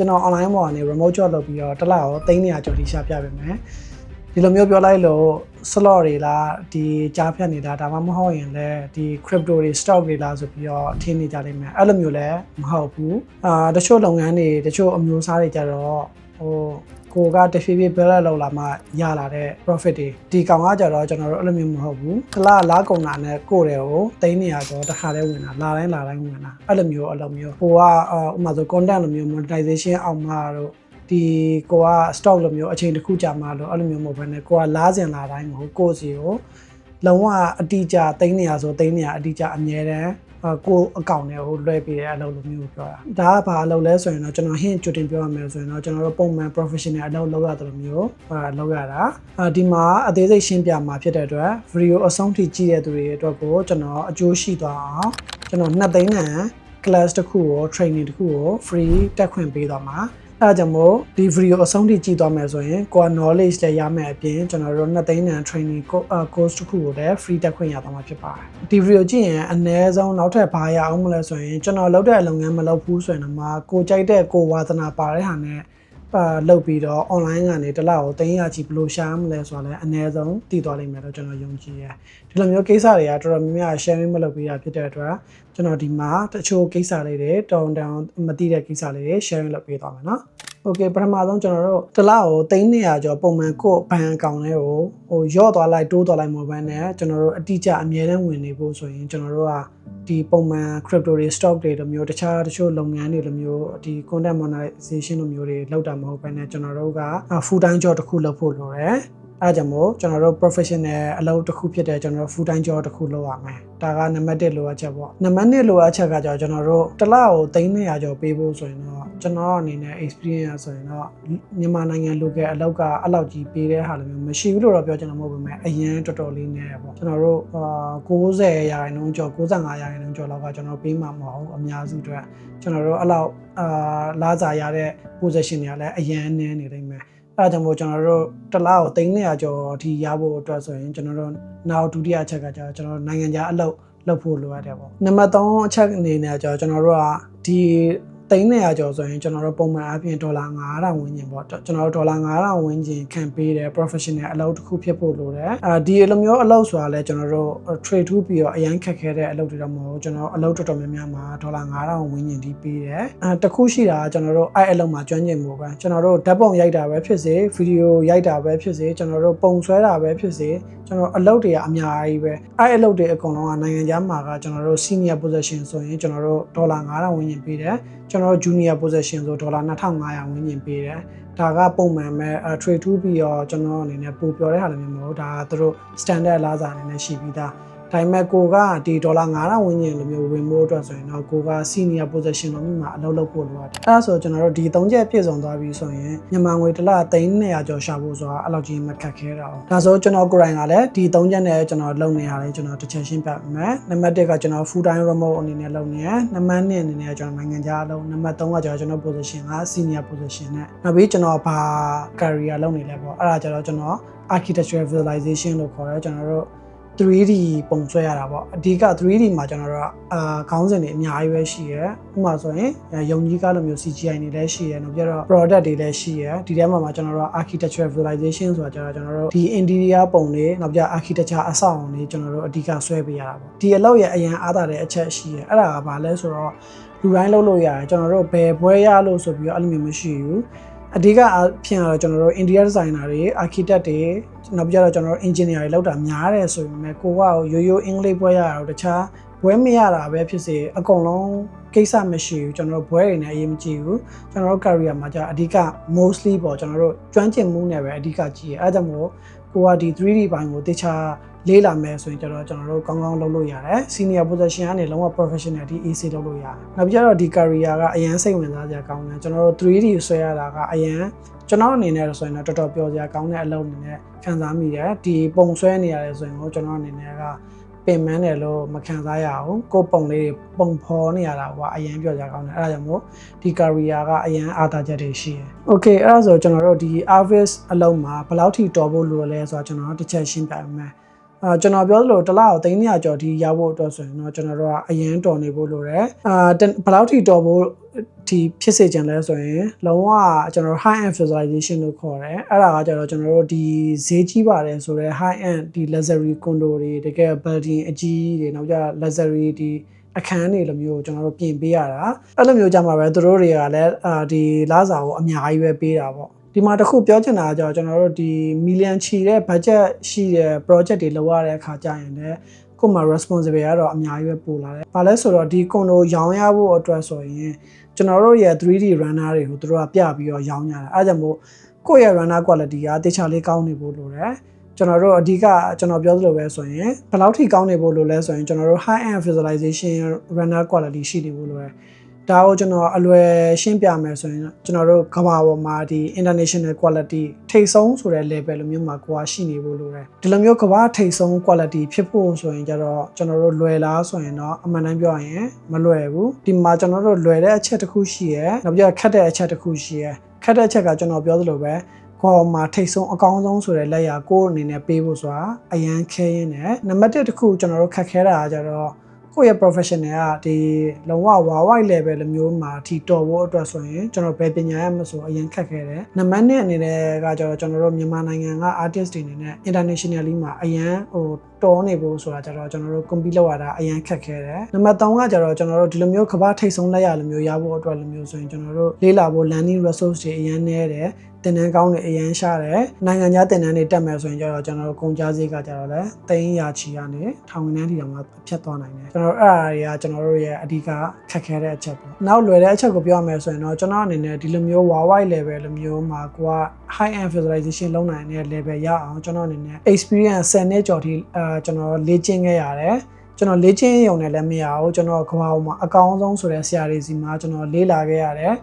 ကျွန်တော် online ပေါ်ကနေ remote job လုပ်ပြီးတော့တစ်လရော300ကျော်ထိရှာပြပေးမယ်ဒီလိုမျိုးပြောလိုက်လို့ slot တွေလားဒီကြားဖြတ်နေတာဒါမှမဟုတ်ရင်လည်းဒီ crypto တွေ stock တွေလားဆိုပြီးတော့ထင်းနေကြလိမ့်မယ်အဲ့လိုမျိုးလည်းမဟုတ်ဘူးတချို့လုပ်ငန်းတွေတချို့အမျိုးအစားတွေကြတော့ကိုကတဖြည်းဖြည်း build လောက်လာမှရလာတဲ့ profit တွေဒီကောင်ကကြတော့ကျွန်တော်တို့အဲ့လိုမျိုးမဟုတ်ဘူးတစ်လလားကုန်တာနဲ့ကိုယ်တွေကို300ကျော်တစ်ခါတည်းဝင်တာလာတိုင်းဝင်တာအဲ့လိုမျိုးကိုကဥမာဆို content လိုမျိုး monetization အောင်မှတော့ဒီကိုက stock လိုမျိုးအချိန်တစ်ခုကြာမှလို့အဲ့လိုမျိုးမဟုတ်ဘဲနဲ့ကိုကလားစင်လာတိုင်းကိုစီကိုလုံးဝအတိအကျ300ဆို300အတိအကျအမြဲတမ်းကိုအကောင့်နဲ့လွှဲပေးတဲ့အလုပ်လိုမျိုးပြောတာဒါကဘာအလုပ်လဲဆိုရင်တော့ကျွန်တော် hint ကြိုတင်ပြောရမယ်ဆိုရင်တော့ကျွန်တော်တို့ပုံမှန် professional အလုပ်လုပ်ရတယ်လို့မျိုးလုပ်ရတာဒီမှာအသေးစိတ်ရှင်းပြမှာဖြစ်တဲ့အတွက် video အဆုံးထိကြည့်တဲ့သူတွေအတွက်ကိုကျွန်တော်အကျိုးရှိသွားအောင်ကျွန်တော်2သိန်းတန် class တစ်ခုကို training တစ်ခုကို free တက်ခွင့်ပေးသွားမှာအဲ့ဒါကြောင့်မို့ဒီ video အဆုံးထိကြည့်သွားမယ်ဆိုရင်ကိုယ် knowledge လည်းရမယ်အပြင်ကျွန်တော်တို့2သိန်းတန် training course တစ်ခုကိုလည်း free တက်ခွင့်ရသွားမှာဖြစ်ပါတယ်ဒီ video ကြည့်ရင်အနည်းဆုံးနောက်ထပ်ဘာရအောင်မလဲဆိုရင်ကျွန်တော်လုပ်တဲ့လုပ်ငန်းမလုပ်ဘူးဆိုရင်တော့ကိုကြိုက်တဲ့ကိုဝါသနာပါတဲ့ဟာနဲ့လုပ်ပြီးတော့ online ကနေတစ်လကို300ချီဘယ်လိုရှာမလဲဆိုတာလည်းအနည်းဆုံးသိသွားလိမ့်မယ်လို့ကျွန်တော်ယုံကြည်တယ်ဒီလိုမျိုးကိစ္စတွေကတော်တော်များများ sharing မလုပ်ပေးတာဖြစ်တဲ့အတွက်ကျွန်တော်ဒီမှာတချို့ကိစ္စလေးတွေတောင်းမသိတဲ့ကိစ္စလေးတွေ sharing လုပ်ပေးသွားမယ်နော်โอเคပထမဆုံးကျွန်တော်တို့တစ်လကို300ကျော်ပုံမှန်ကိုဘဏ်အကောင့်လေးကိုရော့သွားလိုက်တိုးသွားလိုက်မဟုတ်ဘဲနဲ့ကျွန်တော်တို့အတိအကျအမြဲတမ်းဝင်နေဖို့ဆိုရင်ကျွန်တော်တို့ကဒီပုံမှန် crypto တွေ stock တွေလိုမျိုးတခြားတချို့လုပ်ငန်းတွေလိုမျိုးဒီ content monetization လိုမျိုးတွေလောက်တာမဟုတ်ဘဲနဲ့ကျွန်တော်တို့က full time job တစ်ခုလုပ်ဖို့လိုတယ်အဲ့ကြောင့်မို့ကျွန်တော်တို့ professional အလုပ်တစ်ခုဖြစ်တဲ့ကျွန်တော်တို့ full time job တစ်ခုလုပ်ရမယ်ဒါကနံပါတ်1လိုအပ်ချက်ပေါ့နံပါတ်2လိုအပ်ချက်ကကြောင့်ကျွန်တော်တို့တစ်လကို300ကျော်ပေးဖို့ဆိုရင်တော့ကျွန်တော်အနေနဲ့ experience ဆိုရင်တော့မြန်မာနိုင်ငံ local အလုပ်ကအလောက်ကြီးပေးတဲ့ဟာလိုမျိုးမရှိဘူးလို့တော့ပြောချင်တာမဟုတ်ပါဘူးအရင်တော်တော်လေးနေပေါ့ကျွန်တော်တို့90ရာခိုင်နှုန်းကျော်95ရာခိုင်နှုန်းကျော်လောက်ကကျွန်တော်ပေးမှာမဟုတ်အများစုအတွက်ကျွန်တော်တို့အလောက်လာစားရတဲ့ position တွေကလည်းအရင်နည်းနေလိမ့်မယ်အဲ့ဒါကြောင့်မို့ကျွန်တော်တို့တစ်လားကို300ကျော်အထိရဖို့အတွက်ဆိုရင်ကျွန်တော်တို့နောက်ဒုတိယအချက်ကကျတော့ကျွန်တော်တို့နိုင်ငံခြားအလုပ်ဖို့လိုရတယ်ပေါ့နံပါတ်3အချက်အနေနဲ့ကျတော့ကျွန်တော်တို့ကဒီ300ကျော်ဆိုရင်ကျွန်တော်တို့ပုံမှန်အပြင်ဒေါ်လာ9000ဝန်းကျင်ပေါ့ကျွန်တော်တို့ဒေါ်လာ9000ဝန်းကျင်ခံပေးတယ် professional အလုပ်တစ်ခုဖြစ်ဖို့လိုတယ်ဒီလိုမျိုးအလုပ်ဆိုတာလဲကျွန်တော်တို့ trade to ပြီးတော့အရင်ခက်ခဲတဲ့အလုပ်တွေတော့မဟုတ်ကျွန်တော်အလုပ်တော်တော်များများမှာဒေါ်လာ9000ဝန်းကျင်ထိပေးတယ်တခုရှိတာကျွန်တော်တို့အဲ့အလုပ်မှာကျွမ်းကျင်မှုပဲကျွန်တော်တို့ဓာတ်ပုံရိုက်တာပဲဖြစ်စေဗီဒီယိုရိုက်တာပဲဖြစ်စေကျွန်တော်တို့ပုံဆွဲတာပဲဖြစ်စေကျွန်တော်အလုပ်တွေကအများကြီးပဲအဲ့အလုပ်တွေအကုန်လုံးကနိုင်ငံခြားမှာကကျွန်တော်တို့ senior position ဆိုရင်ကျွန်တော်တို့ဒေါ်လာ9000ဝန်းကျင်ပေးတယ်ကျွန်တော်တို့ junior position ဆိုဒေါ်လာ2500ဝန်းကျင်ပေးတယ်ဒါကပုံမှန်ပဲ trade to ပြီးတော့ကျွန်တော်အနေနဲ့ပို့ပြောတဲ့ဟာလည်းမဟုတ်ဒါကသူတို့ standard လာစားအနေနဲ့ရှိပြီးသားဒါပေမဲ့ကိုကဒီဒေါ်လာ9000ဝန်းကျင်လိုမျိုးဝင်ဖို့အတွက်ဆိုရင်တော့ကိုက senior position လို့မျိုးမှာအလုပ်လုပ်ဖို့လိုရတယ်အဲ့ဒါဆိုကျွန်တော်တို့ဒီ3ချက်ပြည့်စုံသွားပြီဆိုရင်မြန်မာငွေတစ်လ300ကျော်ရှာဖို့ဆိုတာအဲ့လောက်ကြီးမခက်ခဲတော့ဒါဆိုကျွန်တော်ကိုယ်တိုင်ကလည်းဒီ3ချက်နဲ့ကျွန်တော်လုပ်နေရတယ်ကျွန်တော်တစ်ချက်ရှင်းပြမယ်နံပါတ်1ကကျွန်တော် full time remote အနေနဲ့လုပ်နေရနံပါတ်2အနေနဲ့ကျွန်တော်နိုင်ငံခြားအလုပ်နံပါတ်3ကကျွန်တော် position က senior position နဲ့နောက်ပြီးကျွန်တော်ဘာ career လုပ်နေလဲပေါ့အဲ့ဒါကျတော့ကျွန်တော် architectural visualization လို့ခေါ်တယ်ကျွန်တော်တို့3D ပုံဆွဲရတာပေါ့အဓိက 3D မှာကျွန်တော်တို့ခေါင်းစဉ်တွေအများကြီးပဲရှိရယ်ဥပမာဆိုရင်ယုံကြီးကားလိုမျိုး CGI တွေလည်းရှိရယ်နောက်ပြတော့ product တွေလည်းရှိရယ်ဒီထဲမှာကျွန်တော်တို့ architectural visualization ဆိုတာကျွန်တော်တို့ဒီ interior ပုံတွေနောက်ပြ architecture အဆောက်အအုံတွေကျွန်တော်တို့အဓိကဆွဲပေးရတာပေါ့ဒီအလုပ်ရဲ့အရန်အားသာတဲ့အချက်ရှိရယ်အဲ့ဒါကဘာလဲဆိုတော့လူတိုင်းလုပ်လို့ရတယ်ကျွန်တော်တို့ဘယ်ဘွဲရလို့ဆိုပြီးတော့အဲ့လိုမျိုးမရှိဘူးအဓိကအဖြစ်ကတော့ကျွန်တော်တို့ interior designer တွေ architect တွေနောက်ပြီးတော့ကျွန်တော်တို့ engineer တွေလောက်တာများတယ်ဆိုပေမဲ့ကိုကရိုးရိုးအင်္ဂလိပ်ဘွဲရတာတော့တခြားဘွဲမရတာပဲဖြစ်စေအကုန်လုံးကိစ္စမရှိဘူးကျွန်တော်တို့ဘွဲတွေနဲ့အရေးမကြီးဘူးကျွန်တော်တို့ career မှာကြာအဓိက mostly ပေါ့ကျွန်တော်တို့ကျွမ်းကျင်မှုနဲ့ပဲအဓိကကြီးရအဲဒါကြောင့်မို့ကိုကဒီ 3D ဘိုင်းကိုတခြားလေးလာမယ်ဆိုရင်ကျွန်တော်တို့ကောင်းကောင်းလုပ်လို့ရတယ် senior position ကနေလုံးဝ professional ဒီ AC လုပ်လို့ရတယ်နောက်ပြီးတော့ဒီ career ကအရန်စိတ်ဝင်စားစရာကောင်းတယ်ကျွန်တော်တို့ 3D ဆွဲရတာကအရန်ကျွန်တော်အနေနဲ့ဆိုရင်တော့တော်တော်ပျော်စရာကောင်းတဲ့အလုပ်အနေနဲ့ခံစားမိတယ်ဒီပုံဆွဲနေရတယ်ဆိုရင်တော့ကျွန်တော်အနေနဲ့ကပင်မန်းတယ်လို့မခံစားရအောင်ကိုပုံလေးပုံဖော်နေရတာကအရန်ပျော်စရာကောင်းတယ်အဲဒါကြောင့်မို့ဒီ career ကအရန်အားသာချက်တွေရှိတယ် okay အဲဒါဆိုကျွန်တော်တို့ဒီ office အလုပ်မှာဘယ်လောက်ထိတော်ဖို့လိုလဲဆိုတော့ကျွန်တော်တို့တစ်ချက်ရှင်းပြမယ် ကျွန်တော်ပြောသလိုတစ်လကို300ကျော်ဒီရဖို့အတွက်ဆိုရင်တော့ကျွန်တော်တို့ကအရင်တော်နေဖို့လိုတယ်ဘယ်လောက်ထိတော်ဖို့ဒီဖြစ်စေချင်လဲဆိုရင်လုံးဝကျွန်တော် high end visualization လို့ခေါ်တယ်အဲ့ဒါကကျတော့ကျွန်တော်တို့ဒီဈေးကြီးပါတယ်ဆိုတော့ high end ဒီ luxury condo တွေတကယ် building အကြီးတွေနောက်ကျ luxury ဒီအခန်းတွေလိုမျိုးကျွန်တော်တို့ပြင်ပေးရတာအဲ့လိုမျိုးကြမှာပဲသူတို့တွေကလည်းဒီလစာကိုအများကြီးပဲပေးတာပေါ့ဒီမှာတစ်ခုပြောချင်တာကကျွန်တော်တို့ဒီ million ချီတဲ့ budget ရှိတဲ့ project တွေလုပ်ရတဲ့အခါကျရင်လည်းကိုယ်မှာ responsible ကတော့အများကြီးပဲပိုလာတယ်။ဘာလဲဆိုတော့ဒီ condo ရောင်းရဖို့အတွက်ဆိုရင်ကျွန်တော်တို့ရဲ့ 3D runner တွေကိုသူတို့ကပြပြီးတော့ရောင်းကြတာ။အဲဒါကြောင့်မို့ကိုယ့်ရဲ့ runner quality ကတခြားလေးကောင်းနေဖို့လိုတယ်။ကျွန်တော်တို့အဓိကကျွန်တော်ပြောသလိုပဲဆိုရင်ဘယ်လောက်ထိကောင်းနေဖို့လိုလဲဆိုရင်ကျွန်တော်တို့ high end visualization runner quality ရှိနေဖို့လိုတယ်။ဒါကိုကျွန်တော်အလွယ်ရှင်းပြမယ်ဆိုရင်ကျွန်တော်တို့ကမ္ဘာပေါ်မှာဒီ international quality ထိပ်ဆုံးဆိုတဲ့ level လိုမျိုးမှာကိုယ်ကရှိနေဖို့လိုတယ်ဒီလိုမျိုးကမ္ဘာထိပ်ဆုံး quality ဖြစ်ဖို့ဆိုရင်ကျတော့ကျွန်တော်တို့လွယ်လားဆိုရင်တော့အမှန်တမ်းပြောရင်မလွယ်ဘူးဒီမှာကျွန်တော်တို့လွယ်တဲ့အချက်တစ်ခုရှိရယ်နောက်ပြီးခက်တဲ့အချက်တစ်ခုရှိရယ်ခက်တဲ့အချက်ကကျွန်တော်ပြောသလိုပဲခေါ်မှာထိတ်ဆုံးအကောင်းဆုံးဆိုတဲ့လက်ရာကိုအနေနဲ့ပေးဖို့ဆိုတာအရန်ခဲရင်းနဲ့နံပါတ်1တစ်ခုကျွန်တော်တို့ခက်ခဲတာကကျတော့ကိုယ့်ရဲ့ professional ကဒီလုံးဝ wide level လိုမျိုးမှာထီတော်ဖို့အတွက်ဆိုရင်ကျွန်တော်ဘယ်ပညာရမဆိုအရင်ခက်ခဲတယ်နံပါတ်2အနေနဲ့ကကျတော့ကျွန်တော်တို့မြန်မာနိုင်ငံက artist တွေအနေနဲ့ internationally မှာအရင်တော်နေဖို့ဆိုတာကျတော့ကျွန်တော်တို့ compete လုပ်ရတာအရင်ခက်ခဲတယ်နံပါတ်3ကကျတော့ကျွန်တော်တို့ဒီလိုမျိုးကမ္ဘာထိပ်ဆုံးလက်ရလိုမျိုးရဖို့အတွက်လိုမျိုးဆိုရင်ကျွန်တော်တို့လေးလာဖို့ learning resource တွေအရင်နည်းတယ်တင်တန်းကောင်းတွေအရင်ရှားတယ်နိုင်ငံခြားတင်တန်းတွေတက်မယ်ဆိုရင်ကျတော့ကျွန်တော်တို့ကုန်ကြစည်ကကျတော့လည်း300ချီကနေထောင်ငန်းထိတောင်မှဖြတ်သွားနိုင်တယ်ကျွန်တော်တို့အဲ့ဒါတွေကကျွန်တော်တို့ရဲ့အဓိကခက်ခဲတဲ့အချက်ပေါ့နောက်လွယ်တဲ့အချက်ကိုပြောရမယ်ဆိုရင်တော့ကျွန်တော်အနေနဲ့ဒီလိုမျိုး wide level လိုမျိုးမှာကိုက high end visualization လုပ်နိုင်တဲ့ level ရအောင်ကျွန်တော်အနေနဲ့ experience 10နှစ်ကျော်ထိကျွန်တော်လေ့ကျင့်ခဲ့ရတယ်ကျွန်တော်လေ့ကျင့်ရုံနဲ့လည်းမရဘူးကျွန်တော်ကမ္ဘာပေါ်မှာအကောင်းဆုံးဆိုတဲ့ဆရာတွေစီမှာကျွန်တော်လေ့လာခဲ့ရတယ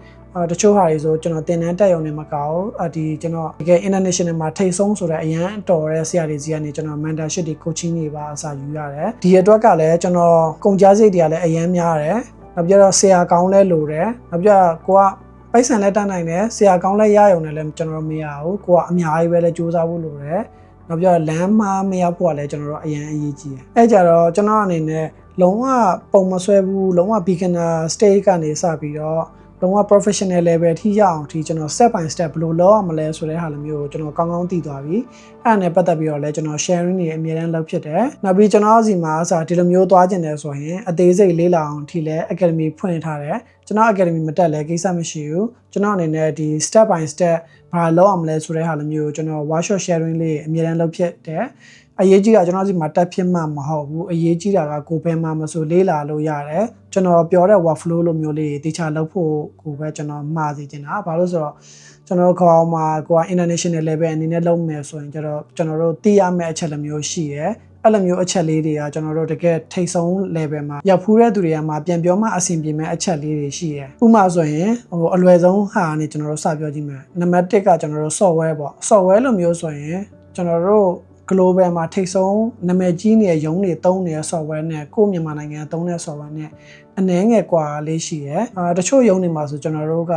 ်တချို့ဟာတွေဆိုကျွန်တော်တင်တန်းတက်ရုံနဲ့မကောက်ဒီကျွန်တော်တကယ် international မှာထိပ်ဆုံးဆိုတဲ့အရန်တော်တဲ့ဆရာတွေစီကနေကျွန်တော် mentorship တွေ coaching တွေပါအစာယူရတယ်ဒီအတွက်ကလည်းကျွန်တော်ကုန်ကြစိတ်တွေကလည်းအရန်များတယ်နောက်ပြီးတော့ဆရာကောင်းလဲလိုတယ်နောက်ပြီးတော့ကိုကပိုက်ဆံလဲတတ်နိုင်တယ်ဆရာကောင်းလဲရရုံနဲ့လည်းကျွန်တော်မရဘူးကိုကအများကြီးပဲလဲစူးစမ်းဖို့လိုတယ်နောက်ပြီးတော့လမ်းမှာမရောက်ဖို့ကလည်းကျွန်တော်တို့အရန်အရေးကြီးတယ်အဲကြတော့ကျွန်တော်အနေနဲ့လုံးဝပုံမဆွဲဘူးလုံးဝ beginner stage ကနေစပြီးတော့လုံးဝ professional level ထိရအောင်ဒီကျွန်တော် step by step ဘယ်လိုလုပ်ရမလဲဆိုတဲ့ဟာလိုမျိုးကိုကျွန်တော်ကောင်းကောင်းသိသွားပြီအဲ့ဒါနဲ့ပတ်သက်ပြီးတော့လည်းကျွန်တော် sharing တွေအများအားလုပ်ဖြစ်တယ်နောက်ပြီးကျွန်တော်စီမှာဒီလိုမျိုးသွားကျင်တယ်ဆိုရင်အသေးစိတ်လေးလာအောင်ထိလဲ academy ဖွင့်ထားတယ်ကျွန်တော် academy မတက်လဲကိစ္စမရှိဘူးကျွန်တော်အနေနဲ့ဒီ step by step ဘာလုပ်ရမလဲဆိုတဲ့ဟာလိုမျိုးကိုကျွန်တော် workshop sharing လေးအများအားလုပ်ဖြစ်တယ်အရေးကြီးတာကျွန်တော်စီမှာတက်ဖြစ်မှမဟုတ်ဘူးအရေးကြီးတာကကိုယ်ပဲမှမဆိုလေးလာလို့ရတယ်ကျွန်တော်ပြောတဲ့ workflow လိုမျိုးလေးတေချာလုပ်ဖို့ကိုပဲကျွန်တော်မှားစီချင်တာဘာလို့ဆိုတော့ကျွန်တော်ခေါင်းမှာကိုက international level အနေနဲ့လုပ်မယ်ဆိုရင်ကျွန်တော်တို့သိရမယ့်အချက်လိုမျိုးရှိရဲအဲ့လိုမျိုးအချက်လေးတွေကကျွန်တော်တို့တကယ်ထိတ်ဆုံး level မှာရောက်ဖူးတဲ့သူတွေကမှပြန်ပြောမှအဆင်ပြေမဲ့အချက်လေးတွေရှိရဲဥပမာဆိုရင်အလွယ်ဆုံးဟာနေကျွန်တော်တို့စပြောကြည့်မယ်နံပါတ်1ကကျွန်တော်တို့ software ပေါ့ software လိုမျိုးဆိုရင်ကျွန်တော်တို့global မှာထိပ်ဆုံးနာမည်ကြီးနေတဲ့ရုံးတွေသုံးနေတဲ့ software နဲ့ကိုယ့်မြန်မာနိုင်ငံသုံးတဲ့ software နဲ့အနည်းငယ်ကွာလေးရှိရယ်တချို့ရုံးတွေမှာဆိုကျွန်တော်တို့က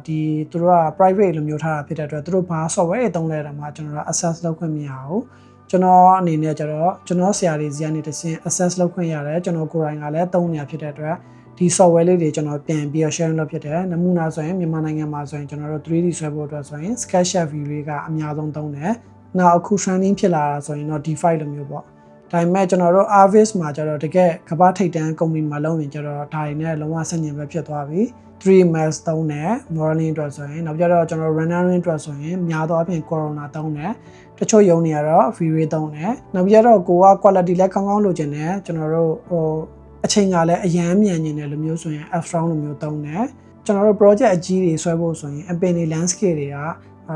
ဒီသူတို့က private လိုမျိုးထားတာဖြစ်တဲ့အတွက်သူတို့ဘာ software တွေသုံးလဲတာမှကျွန်တော်တို့ access လုပ်ခွင့်မရဘူးကျွန်တော်အနေနဲ့ကျတော့ကျွန်တော်ဆရာတွေစီကနေတစ်ဆင့် access လုပ်ခွင့်ရတယ်ကျွန်တော်ကိုယ်တိုင်ကလည်းသုံးနေရဖြစ်တဲ့အတွက်ဒီ software လေးတွေကျွန်တော်ပြန်ပြီး sharing လုပ်ဖြစ်တယ်နမူနာဆိုရင်မြန်မာနိုင်ငံမှာဆိုရင်ကျွန်တော်တို့ 3D ဆွဲဖို့အတွက်ဆိုရင် SketchUp view တွေကအများဆုံးသုံးတယ်နောက်အခု trending ဖြစ်လာတာဆိုရင်တော့ DeFi လိုမျိုးပေါ့ဒါပေမဲ့ကျွန်တော်တို့ Arvis မှာကျတော့တကယ်ကမ္ဘာထိပ်တန်း company မှာလုပ်ရင်ကျတော့ဒါတွေနဲ့လုံးဝဆန့်ကျင်ဘက်ဖြစ်သွားပြီ 3Max သုံးတယ် modeling အတွက်ဆိုရင်နောက်ကြတော့ကျွန်တော် rendering အတွက်ဆိုရင်များသောအားဖြင့် Corona သုံးတယ်တချို့ရုံတွေကတော့ V-Ray သုံးတယ်နောက်ကြတော့ကိုက quality လည်းကောင်းကောင်းလိုချင်တယ်ကျွန်တော်တို့အချိန်ကလည်းအရန်မြန်နေတယ်လိုမျိုးဆိုရင် F-Strong လိုမျိုးသုံးတယ်ကျွန်တော်တို့ project အကြီးတွေဆွဲဖို့ဆိုရင် Ampere landscape တွေက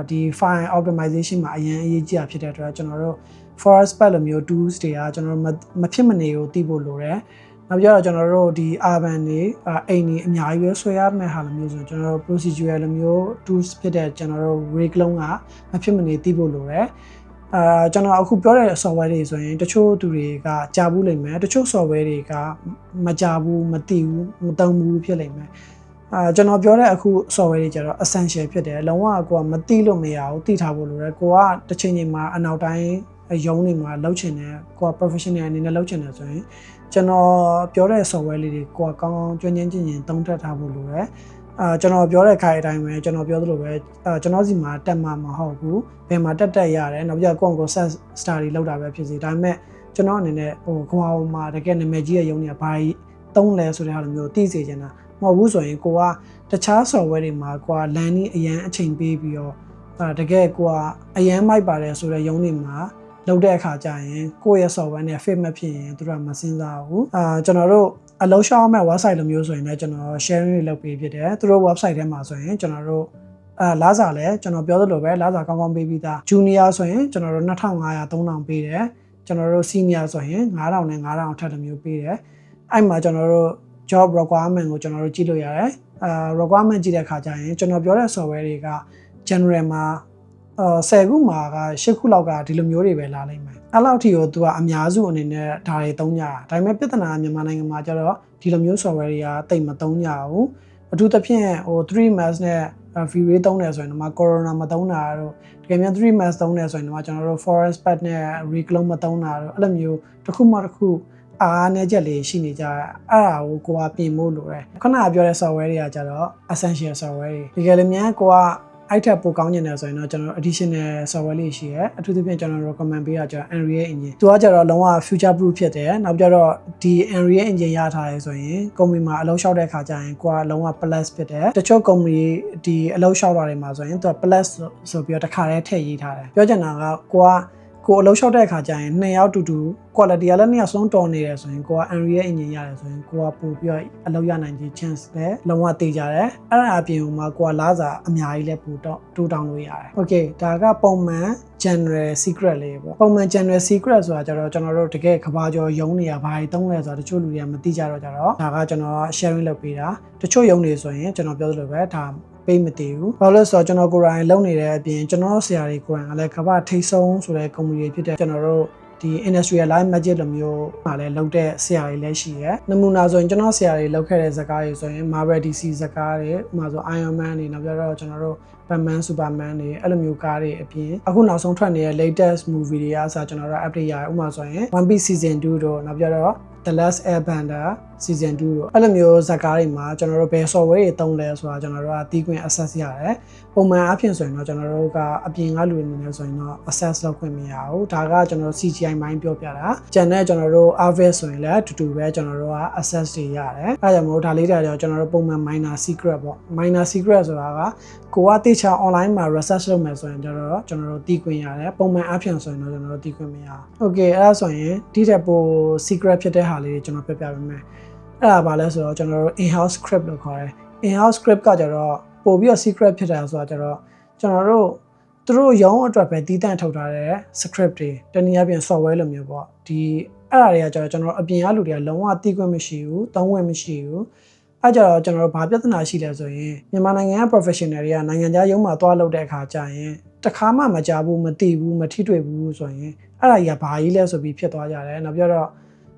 ဒီ file optimization မှာအရင်အရေးကြီးတာဖြစ်တဲ့အတွက်ကျွန်တော်တို့ forest path လိုမျိုး tools တွေကကျွန်တော်တို့မဖြစ်မနေကိုသိဖို့လိုတယ်။နောက်ပြီးတော့ကျွန်တော်တို့ဒီ urban တွေအိမ်တွေအများကြီးပဲဆွဲရမယ့်ဟာလိုမျိုးဆိုကျွန်တော်တို့ procedural လိုမျိုး tools ဖြစ်တဲ့ကျွန်တော်တို့ rig လုံးကမဖြစ်မနေသိဖို့လိုတယ်။ကျွန်တော်အခုပြောတဲ့ software တွေဆိုရင်တချို့သူတွေကကြားဘူးလိမ့်မယ်တချို့ software တွေကမကြားဘူးမသိဘူးမသုံးဘူးဖြစ်လိမ့်မယ်ကျွန်တော်ပြောတဲ့အခု software တွေကျတော့ essential ဖြစ်တယ်လုံးဝကိုကမသိလို့မရဘူးသိထားဖို့လိုတယ်ကိုကတစ်ချိန်ချိန်မှာအနောက်တိုင်း ရုံးတွေမှာလုပ်ချင်တယ်ကိုက professional အနေနဲ့လုပ်ချင်တယ်ဆိုရင်ကျွန်တော်ပြောတဲ့ software လေးတွေကိုကကောင်းကောင်းကျွမ်းကျင်သုံးသပ်ထားဖို့လိုတယ်ကျွန်တော်ပြောတဲ့ခိုင်အတိုင်းပဲကျွန်တော်ပြောသလိုပဲကျွန်တော်စီမှာတက်မှာမဟုတ်ဘူးဘယ်မှာတက်ရတယ်နောက်ပြီးတော့ကို set study လောက်တာပဲဖြစ်စီဒါပေမဲ့ကျွန်တော်အနေနဲ့ဟိုကွာမှာတကယ်နာမည်ကြီးရဲ့ရုံးတွေကဘာသုံးလဲဆိုတဲ့ဟာလိုမျိုးသိစေချင်တာမဟုတ်ဘူးဆိုရင်ကိုကတခြား software တွေမှာကိုက landing အရန်အချိန်ပေးပြီးတော့တကယ်ကိုကအရန်မိုက်ပါတယ်ဆိုတဲ့ရုံးတွေမှာလုပ်တဲ့အခါကျရင်ကိုယ့်ရဲ့ software နဲ့ fit မဖြစ်ရင်သူတို့ကမစင်စားဘူးကျွန်တော်တို့အလုံးရှောင်းမဲ့ website လိုမျိုးဆိုရင်လည်းကျွန်တော် sharing တွေလုပ်ပေးဖြစ်တယ်သူတို့ website ထဲမှာဆိုရင်ကျွန်တော်တို့လာစာလဲကျွန်တော်ပြောသလိုပဲလာစာကောင်းကောင်းပေးပြီးသား junior ဆိုရင်ကျွန်တော်တို့2500 3000ပေးတယ်ကျွန်တော်တို့ senior ဆိုရင်9000နဲ့9000အထက်တစ်မျိုးပေးတယ်အဲ့မှာကျွန်တော်တို့ job requirement ကိုကျွန်တော်တို့ကြည့်လို့ရတယ်requirement ကြည့်တဲ့အခါကျရင်ကျွန်တော်ပြောတဲ့ software တွေက general မှာ10ခုမှာက10ခုလောက်ကဒီလိုမျိုးတွေပဲလာလိမ့်မယ်အဲ့လောက်ထိကိုသူကအများစုအနေနဲ့ဒါတွေသုံးကြတာဒါပေမဲ့ပြဿနာကမြန်မာနိုင်ငံမှာကျတော့ဒီလိုမျိုး software တွေကတိတ်မသုံးကြဘူးအထူးသဖြင့်3 max နဲ့ V-Ray သုံးတယ်ဆိုရင်တော့ corona မသုံးတာတော့တကယ်မြန်3 max သုံးတယ်ဆိုရင်တော့ကျွန်တော်တို့ forest pad နဲ့ reclone မသုံးတာတော့အဲ့လိုမျိုးတစ်ခုမှတစ်ခုအားနည်းချက်လေးရှိနေကြအဲ့ဒါကိုကိုကပြင်ဖို့လိုတယ်ခုနကပြောတဲ့ software တွေကကျတော့ essential software တွေတကယ်လည်းမြန်ကိုကအဲ့ထက်ပိုကောင်းနေတယ်ဆိုရင်တော့ကျွန်တော် additional software လေးရှိရဲအထူးသဖြင့်ကျွန်တော် recommend ပေးတာကျတော့ Unreal Engine သူကကျတော့လုံးဝ future proof ဖြစ်တယ်နောက်ကျတော့ဒီ Unreal Engine ရထားရဲဆိုရင် company မှာအလုပ်လျှောက်တဲ့အခါကျရင်ကိုကလုံးဝ plus ဖြစ်တယ်တချို့ company ဒီအလုပ်လျှောက်တာတွေမှာဆိုရင်သူက plus ဆိုပြီးတော့တစ်ခါတည်းထည့်ရေးထားတယ်ပြောချင်တာကကိုအလုပ်လျှောက်တဲ့အခါကျရင်2ယောက်တူတူ quality ကလည်း2ယောက်ဆုံးတော်နေတယ်ဆိုရင်ကိုက Unreal Engine ရတယ်ဆိုရင်ကိုကပို့ပြီးတော့အလုပ်ရနိုင်ခြင်း chance ပဲလုံးဝတေးကြတယ်အဲ့ဒါအပြင်မှာကိုကလာစာအများကြီးလည်းပို့တော့တိုးတောင်းလို့ရတယ် Okay ဒါကပုံမှန် general secret လေးပေါ့ပုံမှန် general secret ဆိုတာကျတော့ကျွန်တော်တို့တကယ်ကဘာကျော်ရုံးတွေကဘာတွေသုံးလဲဆိုတာတချို့လူတွေကမသိကြတော့ကြတော့ဒါကကျွန်တော် sharing လုပ်ပေးတာတချို့ရုံးတွေဆိုရင်ကျွန်တော်ပြောသလိုပဲဒါပေးမတည်ဘူးဘာလို့လဲဆိုတော့ကျွန်တော်ကိုယ်တိုင်လုပ်နေတဲ့အပြင်ကျွန်တော်ဆရာတွေကိုယ်တိုင်ကလည်းကမ္ဘာထိပ်ဆုံးဆိုတဲ့ company တွေဖြစ်တဲ့ကျွန်တော်တို့ဒီ industrial line magic လိုမျိုးမှာလည်းလုပ်တဲ့ဆရာတွေလည်းရှိရယ်နမူနာဆိုရင်ကျွန်တော်ဆရာတွေလုပ်ခဲ့တဲ့ဇာတ်ကားတွေဆိုရင် Marvel DC ဇာတ်ကားတွေဥပမာဆို Iron Man တွေနောက်ပြတော့ကျွန်တော်တို့ Batman Superman တွေအဲ့လိုမျိုးကားတွေအပြင်အခုနောက်ဆုံးထွက်နေတဲ့ latest movie တွေအားဆိုကျွန်တော်တို့ update ရတယ်ဥပမာဆိုရင် One Piece season 2တို့နောက်ပြတော့The Last Airbender season 2တို့အဲ့လိုမျိုးဇာတ်ကားတွေမှာကျွန်တော်တို့ဘယ် software တွေသုံးလဲဆိုတာကျွန်တော်တို့ကတီးခွင့် access ရတယ်ပုံမှန်အဖြစ်ဆိုရင်တော့ကျွန်တော်တို့ကအပြင်ကလူတွေနေနေဆိုရင်တော့ access လုပ်ခွင့်မရဘူးဒါကကျွန်တော်တို့ CGI ဘိုင်းပြောပြတာကျန်တဲ့ကျွန်တော်တို့ Avis ဆိုရင်လည်းအတူတူပဲကျွန်တော်တို့က access တွေရတယ်အဲဒါကြောင့်မို့ဒါလေးတွေကျွန်တော်တို့ပုံမှန် minor secret ပေါ့ minor secret ဆိုတာကကိုကတေချာ online မှာ research လုပ်မယ်ဆိုရင်ကျွန်တော်တို့တီးခွင့်ရတယ်ပုံမှန်အဖြစ်ဆိုရင်တော့ကျွန်တော်တို့တီးခွင့်မရဘူး Okay အဲ့ဒါဆိုရင်ဒီတဲ့ပို secret ဖြစ်တဲ့ဟာလေးတွေကျွန်တော်ပြပြပေးမယ်အဲ့ဒါဘာလဲဆိုတော့ကျွန်တော်တို့ in-house script လို့ခေါ်တယ် in-house script ကကြတော့ပို့ပြီးတော့ secret ဖြစ်တာဆိုတာကြတော့ကျွန်တော်တို့သူတို့ရုံးအတွက်ပဲတည်တံ့ထုတ်ထားတဲ့ script တွေတနည်းအားဖြင့် software လိုမျိုးပေါ့ဒီအဲ့ဒါတွေကကြတော့ကျွန်တော်တို့အပြင်ကလူတွေကလုံးဝသိခွင့်မရှိဘူးသုံးခွင့်မရှိဘူးအဲ့ကြတော့ကျွန်တော်တို့ဘာပြဿနာရှိလဲဆိုရင်မြန်မာနိုင်ငံက professional တွေကနိုင်ငံခြားရုံးမှာသွားလုပ်တဲ့အခါကျရင်တခါမှမကြဘူးမသိဘူးမထိတွေ့ဘူးဆိုရင်အဲ့ဒါကြီးကဘာကြီးလဲဆိုပြီးဖြစ်သွားကြတယ်နောက်ပြီးတော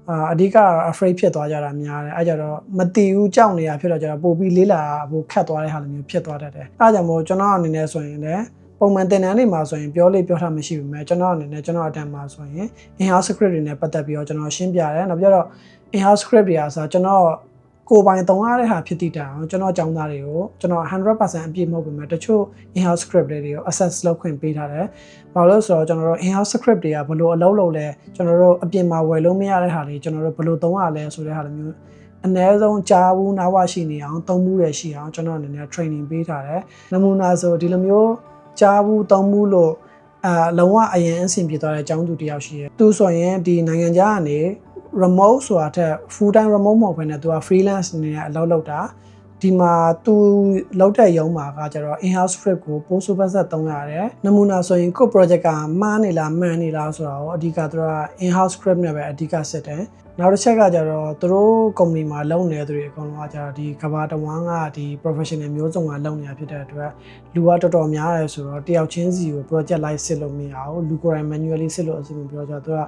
့အဓိက afraid ဖြစ်သွားကြတာများတယ်အဲကြတော့မတည်ဘူးကြောက်နေတာဖြစ်တော့ကြတော့ပို့ပြီးလေးလာပို့ခတ်သွားတဲ့ဟာလိုမျိုးဖြစ်သွားတတ်တယ်အဲကြောင့်မို့ကျွန်တော်အနေနဲ့ဆိုရင်လည်းပုံမှန်သင်တန်းတွေမှာဆိုရင်ပြောထားမရှိဘူးမဲ့ကျွန်တော်အနေနဲ့ကျွန်တော်အတန်းမှာဆိုရင် in-house script တွေနဲ့ပတ်သက်ပြီးတော့ကျွန်တော်ရှင်းပြတယ်နောက်ပြီးတော့ in-house script တွေအားဆိုကျွန်တော်ကိုယ်ပိုင်သုံးရတဲ့ဟာဖြစ်တည်တာအောင်ကျွန်တော်အကြောင်းသားတွေကိုကျွန်တော် 100% အပြည့်မဟုတ်ဘူးမဲ့တချို့ in-house script တွေကို access လုပ်ခွင့်ပေးထားတယ်။ဘာလို့ဆိုတော့ကျွန်တော်တို့ in-house script တွေကဘယ်လိုအလုပ်လုပ်လဲကျွန်တော်တို့အပြင်မှာဝယ်လို့မရတဲ့ဟာတွေကျွန်တော်တို့ဘယ်လိုသုံးရလဲဆိုတဲ့ဟာလိုမျိုးအနည်းဆုံးကြားဘူးနားဝရှိနေအောင်သုံးမှုရရှိအောင်ကျွန်တော်အနေနဲ့ training ပေးထားတယ်။နမူနာဆိုဒီလိုမျိုးကြားဘူးသုံးမှုလို့လုံးဝအရင်အဆင်ပြေသွားတဲ့အကြောင်းသူတယောက်ရှိတယ်။သူဆိုရင်ဒီနိုင်ငံခြားကနေremote ဆိုတာထက် full time remote မဟုတ်ဘဲနဲ့သူက freelance အနေနဲ့အလုပ်လုပ်တာဒီမှာသူလုပ်တဲ့ရုံးမှာကကျတော့ in-house script ကို post super set သုံးရတယ်နမူနာဆိုရင်ကို project ကမှားနေလားမှန်နေလားဆိုတာကိုအဓိကသူက in-house script နဲ့ပဲအဓိကစစ်တယ်နောက်တစ်ချက်ကကျတော့သူတို့ company မှာလုပ်နေတဲ့သူတွေအကုန်လုံးကကျတော့ဒီကဘာတဝမ်းကဒီ professional မျိုးစုံကလုပ်နေတာဖြစ်တဲ့အတွက်လူကတော်တော်များတယ်ဆိုတော့တယောက်ချင်းစီကို project လိုက်စစ်လို့မရဘူးလူကိုယ်တိုင် manually စစ်လို့အဆင်မပြေတော့ကျတော့သူက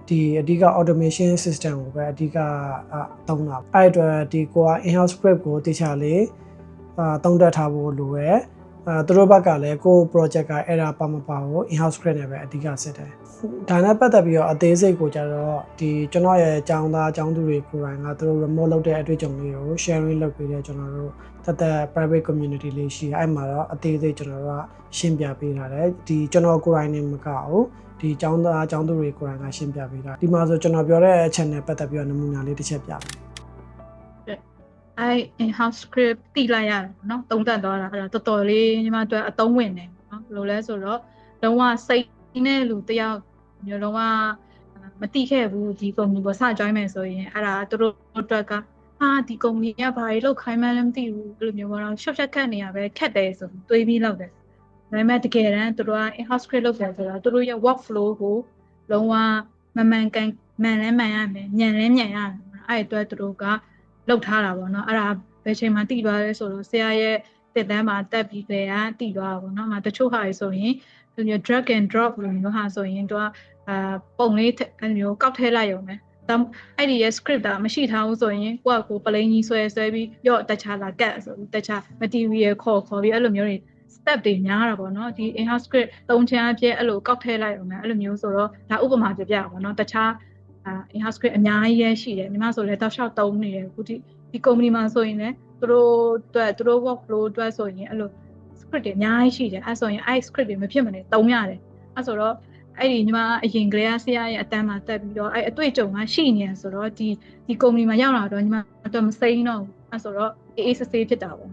ဒီအဓိက automation system ကိုပဲအဓိကသုံးတာအဲ့အတွက်ဒီကိုက in-house script ကိုတခြားလေးသုံးတတ်ထားဖို့လိုရယ် သူတို့ဘက်ကလည်းကို project က error ပါမပါကို in-house script နဲ့ပဲအဓိကစစ်တယ်ဒါနဲ့ပတ်သက်ပြီးတော့အသေးစိတ်ကိုကြတော့ဒီကျွန်တော်ရဲ့အကြောင်းသားအကြောင်းသူတွေကိုယ်တိုင်ကသူတို့ remote လုပ်တဲ့အတွေ့အကြုံလေးကို sharing လုပ်ပေးတယ်ကျွန်တော်တို့သက် private community လေးရှိအဲ့မှာတော့အသေးစိတ်ကျွန်တော်တို့ကရှင်းပြပေးထားတယ်ဒီကျွန်တော်ကိုယ်တိုင်နေမကဘူးဒီအကြောင်းသားအကြောင်းသူတွေကိုယ်တိုင်ကရှင်းပြပေးတာဒီမှာဆိုကျွန်တော်ပြောတဲ့ channel ပတ်သက်ပြီးတော့နမူနာလေးတစ်ချက်ပြမယ်in-house script တိလိုက်ရတယ်နော်တုံးတက်သွားတာအဲ့ဒါတော်တော်လေးညီမတို့အသုံးဝင်တယ်နော်ဘယ်လိုလဲဆိုတော့လုံးဝစိတ်နဲ့လူတယောက်မျိုးလုံးဝမတိခဲ့ဘူးဒီ company ကိုစ join မယ်ဆိုရင်အဲ့ဒါသူတို့အတွက်ကဒီ company ကဘာတွေလုပ်ခိုင်းမှန်းလည်းမသိဘူးအဲ့လိုမျိုးတော့ရှော့ခတ်နေရပဲခက်တယ်ဆိုတွေးပြီးလောက်တယ်ဒါပေမဲ့တကယ်တမ်းသူတို့က in-house script လုပ်တယ်ဆိုတော့သူတို့ရဲ့ workflow ကိုလုံးဝမှန်ကန်မှန်လည်းမှန်ရမယ်ညံလည်းညံရမယ်အဲ့အတွက်သူတို့ကလောက်ထားတာပေါ့နော်အဲ့ဒါဘယ်ချိန်မှတိသွားလဲဆိုတော့ဆရာရဲ့တက်တန်းမှာတက်ပြီးကြရတိသွားတာပေါ့နော်တချို့ဟာတွေဆိုရင်ဒီမျိုး drag and drop လို့မျိုးဟာဆိုရင်သူကပုံလေးအဲ့မျိုးကောက်ထဲလိုက်ရုံပဲအဲ့ဒီရဲ့ script တာမရှိထားဘူးဆိုရင်ကိုယ့်ကိုပလိန်ကြီးဆွဲပြီးရော့တခြားလာကတ်ဆိုပြီးတခြား material ခေါ်ပြီးအဲ့လိုမျိုးတွေ step တွေများတာပေါ့နော်ဒီ in-house script သုံးချမ်းအဖြစ်အဲ့လိုကောက်ထဲလိုက်ရုံပဲအဲ့လိုမျိုးဆိုတော့ဒါဥပမာပြပြပါပေါ့နော်တခြားin-house script အများကြီးရရှိတယ်ညီမဆိုလဲတောက်လျှောက်သုံးနေတယ်အခုဒီ company မှာဆိုရင်လည်းသူတို့ workflow အတွက်ဆိုရင်အဲ့လို script တွေအများကြီးရှိတယ်အဲ့ဆိုရင်အဲ့ script တွေမဖြစ်မနေသုံးရတယ်အဲ့ဆိုတော့အဲ့ဒီညီမအရင်ကလေးကဆရာရဲ့အတန်းမှာတက်ပြီးတော့အဲ့အတွေ့အကြုံကရှိနေဆိုတော့ဒီ company မှာရောက်လာတော့ညီမတော့မစိမ့်တော့ဘူးအဲ့ဆိုတော့အေးဆေးဖြစ်တာပေါ့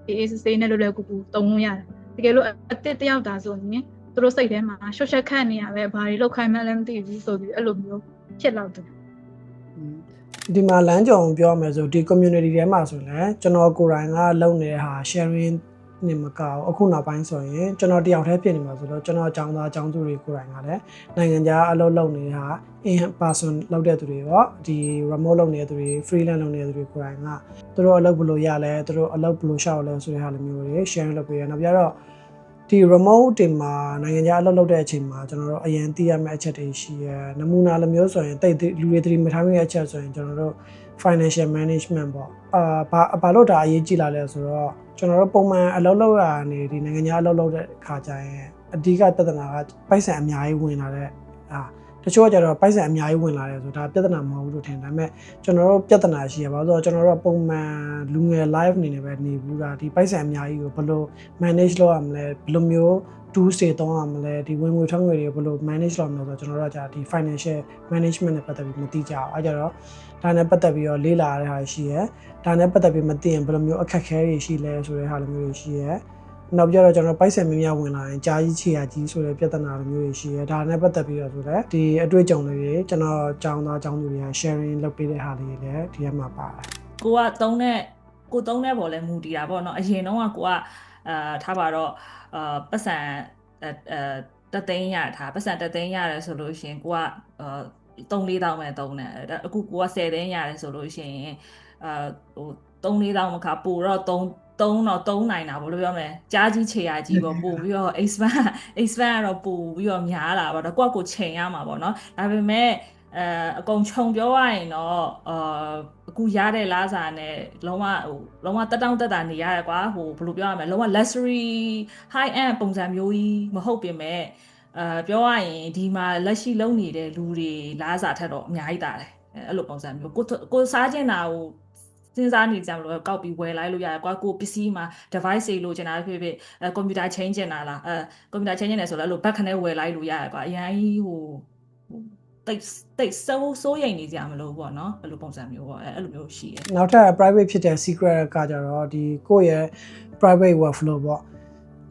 အေးဆေးနဲ့လွယ်လွယ်ကူကူသုံးလို့ရတယ်တကယ်လို့အတစ်တယောက်တာဆိုရင်သူတို့စိတ်ထဲမှာရှော့ခတ်နေရပဲဘာတွေလောက်ခိုင်းမှလည်းမသိဘူးဆိုပြီးအဲ့လိုမျိုးဖြစ်လောက်တယ်ဒီမှာလမ်းကြုံပြောမယ်ဆိုဒီ community ထဲမှာဆိုလည်းကျွန်တော်ကိုယ်တိုင်ကလုပ်နေတဲ့ဟာ sharing နေမကောက်အခုနောက်ပိုင်းဆိုရင်ကျွန်တော်တယောက်တည်းဖြစ်နေမှာဆိုတော့ကျွန်တော်အကြောင်းသားအကြောင်းသူတွေကိုယ်တိုင်ကလည်းနိုင်ငံခြားအလုပ်လုပ်နေတာ in person လုပ်တဲ့သူတွေရောဒီ remote လုပ်နေတဲ့သူတွေ freelance လုပ်နေတဲ့သူတွေကိုယ်တိုင်ကသူတို့အလုပ်ဘယ်လိုရလဲသူတို့အလုပ်ဘယ်လိုရှောက်လဲဆိုတဲ့ဟာလိုမျိုးတွေ sharing လုပ်ပေးရနောက်ပြတော့ဒီ remote တင်မှာနိုင်ငံခြားအလုပ်လုပ်တဲ့အချိန်မှာကျွန်တော်တို့အရင်သိရမယ့်အချက်တွေရှိရနမူနာလိုမျိုးဆိုရင်တိတ်လူတွေသတိမထားမိတဲ့အချက်ဆိုရင်ကျွန်တော်တို့ financial management ပေါ့ဘာလို့ဒါအရေးကြီးလာလဲဆိုတော့ကျွန်တော်တို့ပုံမှန်အလုပ်လုပ်ရနေဒီနိုင်ငံခြားအလုပ်လုပ်တဲ့ခါကျရင်အဓိကပြဿနာကပိုက်ဆံအများကြီးဝင်လာတဲ့တချို့ကကျတော့ပိုက်ဆံအများကြီးဝင်လာတယ်ဆိုဒါပြဿနာမဟုတ်ဘူးလို့ထင်တယ်ဒါပေမဲ့ကျွန်တော်တို့ပြဿနာရှိရပါဆိုတော့ကျွန်တော်တို့ပုံမှန်လူငယ် live အနေနဲ့ပဲနေဘူးဒါဒီပိုက်ဆံအများကြီးကိုဘယ်လို manage လုပ်ရမလဲဘယ်လိုမျိုး tools တွေသုံးရမလဲဒီဝင်ငွေထွက်ငွေတွေဘယ်လို manage လုပ်မလဲဆိုတော့ကျွန်တော်တို့ကကြာဒီ financial management နဲ့ပတ်သက်ပြီးမသိကြအောင်အဲကြတော့ဒါနဲ့ပတ်သက်ပြီးတော့လေ့လာရတဲ့ဟာရှိရယ်ဒါနဲ့ပတ်သက်ပြီးမသိရင်ဘယ်လိုမျိုးအခက်အခဲတွေရှိလဲဆိုတဲ့ဟာလိုမျိုးတွေရှိရယ်နောက်ပြတော့ကျွန်တော်ပိုက်ဆံများများဝင်လာရင်ကြားကြီးခြေရကြီးဆိုတဲ့ပြဿနာလိုမျိုးတွေရှိရယ်ဒါနဲ့ပတ်သက်ပြီးတော့ဆိုလည်းဒီအတွေ့အကြုံတွေကျွန်တော်ကျောင်းသားကျောင်းသူတွေက sharing လုပ်ပေးတဲ့ဟာတွေလည်းဒီထဲမှာပါတယ်ကိုသုံးတဲ့ပေါ်လဲမူတည်တာပေါ့နော်အရင်တော့ကိုကထားပါတော့ပတ်စံတသိန်းရထားပတ်စံတသိန်းရတယ်ဆိုလို့ရှိရင်ကိုက3-4 တောင်းပဲသုံးတယ်အခုကိုက10သိန်းရတယ်ဆိုလို့ရှိရင်ဟို3-4 တောင်းမခါပိုတော့3တော့သုံးနိုင်တာဘယ်လိုပြောမလဲကြားကြီးခြေရကြီးပေါ့ပို့ပြီးတော့ expand ကတော့ပို့ပြီးတော့များလာပါတော့ကိုချိန်ရမှာပေါ့နော်ဒါပေမဲ့အကုန်ခြုံပြောရရင်တော့အခုရတဲ့လစာနဲ့လုံးဝတက်တောင့်တက်တာနေရတယ်ကွာဟိုဘယ်လိုပြောရမလဲလုံးဝ luxury high end ပုံစံမျိုးကြီးမဟုတ်ပြင်မဲ့ပြောရရင်ဒီမှာလက်ရှိလုံနေတဲ့လူတွေလစာထက်တော့အများကြီးတာတယ်အဲ့လိုပုံစံမျိုးကိုစားကျင်တာကိုစဉ်းစားနေကြမလို့ကောက်ပြီးဝယ်လိုက်လို့ရတယ်ကွာကိုပစ္စည်းမှာ device တွေလိုချင်တာဖြစ်ဖြစ်computer change ချင်တာလားcomputer change နေဆိုတော့အဲ့လိုဘက်ခနဲ့ဝယ်လိုက်လို့ရတယ်ကွာအရင်ကြီးဟိုတိတ်စိုးရိမ်နေကြမလို့ပေါ့နော်အဲ့လိုပုံစံမျိုးပေါ့အဲ့လိုမျိုးရှိတယ်နောက်ထပ် private ဖြစ်တဲ့ secret ကကြတော့ဒီကိုယ့်ရဲ့ private workflow ပေါ့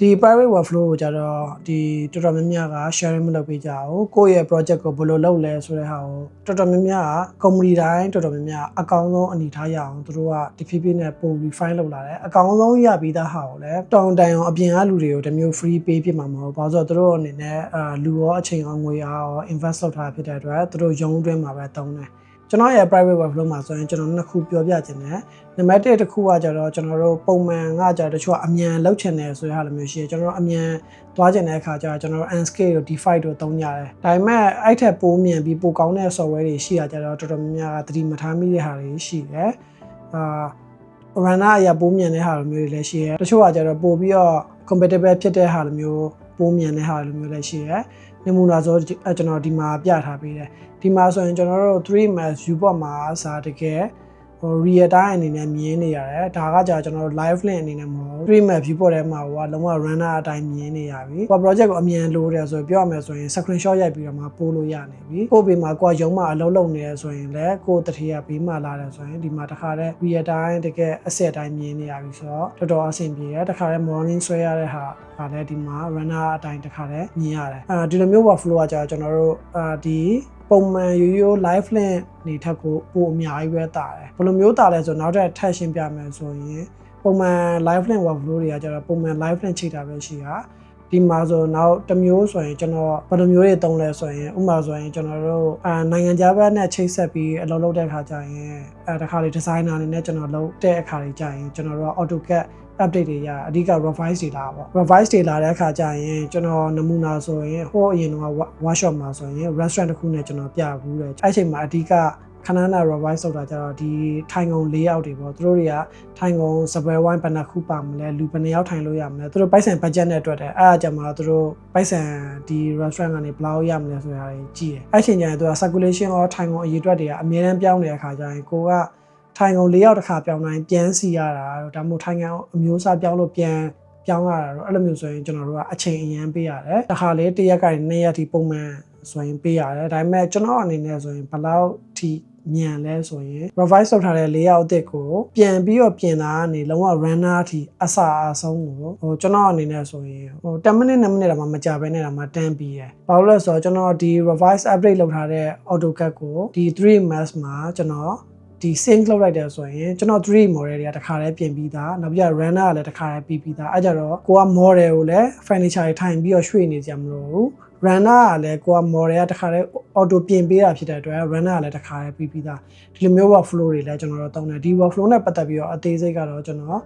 ဒီ private workflow ကိုကြတော့ဒီတော်တော်များများက sharing မလုပ်ပေးကြဘူးကိုယ့်ရဲ့ project ကိုဘယ်လိုလုပ်လဲဆိုတဲ့ဟာကိုတော်တော်များများက company တိုင်းတော်တော်များများအကောင်းဆုံးအနေထားရအောင်သူတို့ကတဖြည်းဖြည်းနဲ့ပုံ refine လုပ်လာတယ်အကောင်းဆုံးရပြီးသားဟာကိုလည်းတောင်တိုင်အောင်အပြင်ကလူတွေကိုတမျိုး free pay ဖြစ်မှာမဟုတ်ဘာလို့ဆိုတော့သူတို့အနေနဲ့လူရောအချိန်ရောငွေရော invest လုပ်ထားဖြစ်တဲ့အတွက်သူတို့ရုံးတွင်းမှာပဲတုံးတယ်ကျွန်တော်ရဲ့ private workflow မှာဆိုရင်ကျွန်တော်နှစ်ခုပြောပြခြင်းနဲ့နံပါတ်1တစ်ခုကကြတော့ကျွန်တော်တို့ပုံမှန်ကကြတော့တချို့အမြန်လောက်ချင်တယ်ဆိုတဲ့ဟာလိုမျိုးရှိတယ်ကျွန်တော်တို့အမြန်သွားချင်တဲ့အခါကျတော့ကျွန်တော်တို့ Unscale တို့ DeFi တို့သုံးကြတယ်ဒါပေမဲ့အဲ့ထက်ပိုမြန်ပြီးပိုကောင်းတဲ့ software တွေရှိတာကြတော့တော်တော်များများကသတိမထားမိတဲ့ဟာတွေရှိတယ် runner အရာပိုးမြန်တဲ့ဟာလိုမျိုးတွေလည်းရှိရဲတချို့ကကျတော့ပို့ပြီးတော့ compatible ဖြစ်တဲ့ဟာလိုမျိုးပိုးမြန်တဲ့ဟာလိုမျိုးလည်းရှိရဲနမူနာဆိုကျွန်တော်ဒီမှာပြထားပေးတယ်ဒီမှာဆိုရင်ကျွန်တော်တို့ 3ms viewport မှာစာတကယ်real time အနေနဲ့မြင်နေရတယ်ဒါကကြာကျွန်တော်တို့ live link အနေနဲ့မဟုတ် 3map viewport ထဲမှာဟိုကလုံးဝ runner အတိုင်းမြင်နေရပြီ။ project ကိုအမြန်လိုတယ်ဆိုပြောရမယ်ဆိုရင် screenshot ရိုက်ပြီးတော့မှပို့လို့ရနေပြီ။ပို့ပြီးမှကိုကရုံးမှာအလုပ်လုပ်နေရဆိုရင်လည်းကိုတတိယဘေးမှာလာတယ်ဆိုရင်ဒီမှာတခါတည်း real time တကယ် asset တိုင်းမြင်နေရပြီဆိုတော့တော်တော်အဆင်ပြေတယ်။တခါတည်း morning ဆွဲရတဲ့ဟာလည်းဒီမှာ runner အတိုင်းတခါတည်းမြင်ရတယ်။ဒီလိုမျိုး workflow ကကြာကျွန်တော်တို့ဒီပုံမှန်ရိုးရိုး live link နေထက်ကိုပိုအများကြီးပဲတာတယ်ဘယ်လိုမျိုးတာလဲဆိုနောက်ထပ်ထပ်ရှင်းပြမယ်ဆိုရင်ပုံမှန် live link workflow တွေကကျတော့ပုံမှန် live link ချိန်တာပဲရှိတာဒီမှာဆိုနောက်တစ်မျိုးဆိုရင်ကျွန်တော်ဘယ်လိုမျိုးတွေသုံးလဲဆိုရင်ဥပမာဆိုရင်ကျွန်တော်တို့နိုင်ငံခြားဘက်နဲ့ချိတ်ဆက်ပြီးအလုပ်လုပ်တဲ့အခါကျရင်တခါလေ designer အနေနဲ့ကျွန်တော်လုပ်တဲ့အခါတွေကျရင်ကျွန်တော်တို့ AutoCAD update တွေရအဓိက revise တွေလာပေါ့ revise တွေလာတဲ့အခါကျရင်ကျွန်တော်နမူနာဆိုရင်ဟိုအရင်က workshop မှာဆိုရင် restaurant တစ်ခုနဲ့ကျွန်တော်ပြဘူးတယ်အဲ့ချိန်မှာအဓိကခဏနာ revise လုပ်တာကြတော့ဒီထိုင်ကုန် layout တွေပေါ့သူတို့တွေကထိုင်ကုန်စပွဲဝိုင်းဘယ်နှခုပါမလဲလူဘယ်နှယောက်ထိုင်လို့ရမလဲသူတို့ပိုက်ဆံ budget နဲ့တွက်တယ်အဲ့အကြမှာသူတို့ပိုက်ဆံဒီ restaurant ကနေဘယ်လောက်ရမလဲဆိုတာတွေကြည့်တယ်အဲ့ချိန်ကျရင်သူက circulation ရောထိုင်ကုန်အရေးအတွက်တွေကအများအားပြောင်းနေတဲ့အခါကျရင်ကိုကထိုင်ကုန်၄ယောက်တစ်ခါပြောင်းတိုင်းပြန်စီရတာဒါမှမဟုတ်ထိုင်ကုန်အမျိုးအစားပြောင်းလို့ပြန်ပြောင်းရတာတော့အဲ့လိုမျိုးဆိုရင်ကျွန်တော်တို့ကအချိန်အရန်ပေးရတယ်တစ်ခါလေတစ်ရက်ကနေ2ရက်ထိပုံမှန်ဆိုရင်ပေးရတယ်ဒါပေမဲ့ကျွန်တော်အနေနဲ့ဆိုရင်ဘယ်လောက်ထိမြန်လဲဆိုရင် revise လုပ်ထားတဲ့ layout အသစ်ကိုပြန်ပြီးတော့ပြင်တာကနေလုံးဝ runner အထိအစအဆုံးကိုကျွန်တော်အနေနဲ့ဆိုရင်10 minute 2 minute တော့မကြာဘဲနဲ့တော့မတန်းပြီးရယ်ဘာလို့လဲဆိုတော့ကျွန်တော်ဒီ revise update လုပ်ထားတဲ့ AutoCAD ကိုဒီ 3ms မှာကျွန်တော်ဒီ sync လုပ်လိုက်တယ်ဆိုရင်ကျွန်တော်3 model တွေကတစ်ခါတည်းပြင်ပြီးသားနောက်ပြီး runner ကလည်းတစ်ခါတည်းပြီးပြီးသားအဲကြတော့ကိုက model ကိုလည်း furniture တွေထိုင်ပြီးတော့ရွှေ့နေကြမလို့ runner ကလည်းကိုက model ကတစ်ခါတည်း auto ပြင်ပေးတာဖြစ်တဲ့အတွက် runner ကလည်းတစ်ခါတည်းပြီးပြီးသားဒီလိုမျိုး workflow တွေလည်းကျွန်တော်တို့သုံးတယ်ဒီ workflow နဲ့ပတ်သက်ပြီးတော့အသေးစိတ်ကတော့ကျွန်တော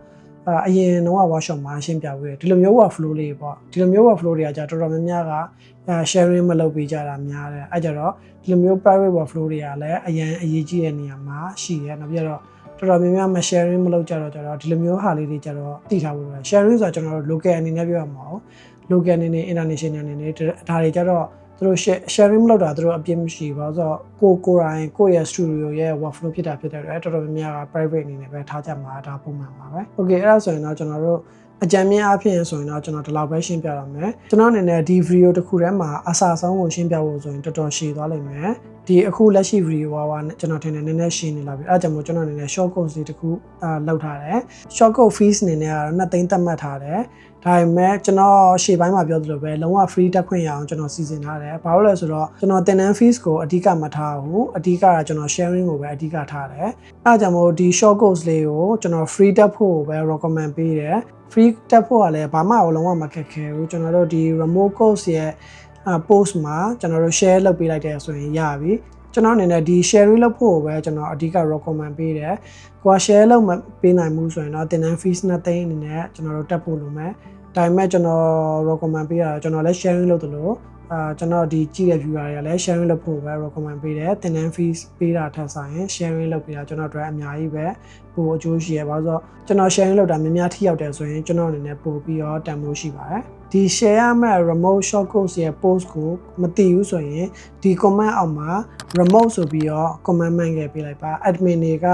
်အရင်တော့ workshop မှာရှင်းပြပေးတယ်ဒီလိုမျိုး workflow လေးပေါ့ဒီလိုမျိုး workflow တွေကကြာတော်တော်များများကsharing မလုပ်ပေးကြတာများတယ်အဲကြတော့ဒီလိုမျိုး private workflow တွေကလည်းအရင်အရေးကြီးတဲ့နေရာမှာရှိတယ်နောက်ပြီးတော့တော်တော်များများမ sharing မလုပ်ကြတော့ဒီလိုမျိုးဟာလေးတွေကြတော့သိထားဖို့လိုတယ် sharing ဆိုတော့ကျွန်တော်တို့ local အနေနဲ့ပြောရမှာlocal အနေနဲ့ international အနေနဲ့ဒါတွေကြတော့သူတို့ sharing မလုပ်တာသူတို့အပြစ်မရှိပါဘူးဆိုတော့ကိုယ်တိုင်ကိုယ့်ရဲ့ studio ရဲ့ workflow ဖြစ်တာဖြစ်တဲ့အတွက်တော်တော်များများက private အနေနဲ့ပဲထားကြမှာဒါပုံမှန်ပါပဲ okay အဲ့ဒါဆိုရင်တော့ကျွန်တော်တို့အကြံဉာဏ်အဖြစ်ဆိုရင်တော့ကျွန်တော်ဒီလောက်ပဲရှင်းပြရမယ်ကျွန်တော်အနေနဲ့ဒီ video တစ်ခုထဲမှာအစအဆုံးကိုရှင်းပြဖို့ဆိုရင်တော်တော်ရှည်သွားလိမ့်မယ်ဒီအခုလက်ရှိ video ကကျွန်တော်ထင်တယ်နည်းနည်းရှင်းနေလာပြီအဲ့ဒါကြောင့်မို့ကျွန်တော်အနေနဲ့ short code လေးတစ်ခုလောက်ထားတယ် short code fees အနေနဲ့ကတော့2သိန်းသတ်မှတ်ထားတယ်ဒါပေမဲ့ကျွန်တော်ရှေ့ပိုင်းမှာပြောသလိုပဲလုံးဝ free တက်ခွင့်ရအောင်ကျွန်တော်စီစဉ်ထားတယ်ဘာလို့လဲဆိုတော့ကျွန်တော်သင်တန်း fees ကိုအဓိကမထားဘူးအဓိကကကျွန်တော် sharing ကိုပဲအဓိကထားတယ်အဲဒါကြောင့်မို့ဒီ short course လေးကိုကျွန်တော် free တက်ဖို့ပဲ recommend ပေးတယ် free တက်ဖို့ကလည်းဘာမှလုံးဝမခက်ခဲဘူးကျွန်တော်တို့ဒီ remote course ရဲ့post မှာကျွန်တော်တို့ share လုပ်ပေးလိုက်တယ်ဆိုရင်ရပြီကျွန်တော်အနေနဲ့ဒီ sharing လုပ်ဖို့ပဲကျွန်တော်အဓိက recommend ပေးတယ်ကိုက share လုပ်မပေးနိုင်ဘူးဆိုရင်တော့သင်တန်း fees 2သိန်းအနေနဲ့ကျွန်တော်တို့တက်ဖို့လိုမယ်ဒါပေမဲ့ကျွန်တော် recommend ပေးတာကျွန်တော်လည်း sharing လုပ်တယ်လို့ကျွန်တော်ဒီကြည့်တဲ့ viewer တွေကလည်း sharing လုပ်ဖို့ပဲ recommend ပေးတယ်သင်တန်း fees ပေးတာထက်ဆိုင်ရင် sharing လုပ်ပေးတာကျွန်တော်တို့အများကြီးပဲပိုအကျိုးရှိရပါဆိုတော့ကျွန်တော် sharing လုပ်တာများများထိရောက်တယ်ဆိုရင်ကျွန်တော်အနေနဲ့ပို့ပြီးတော့တန်ဖိုးရှိပါတယ်ဒီ share ရမယ့် remote short course ရဲ့ post ကိုမသိဘူးဆိုရင်ဒီ comment အောက်မှာ remote ဆိုပြီးတော့ comment မှန်ခဲ့ပေးလိုက်ပါ admin တွေက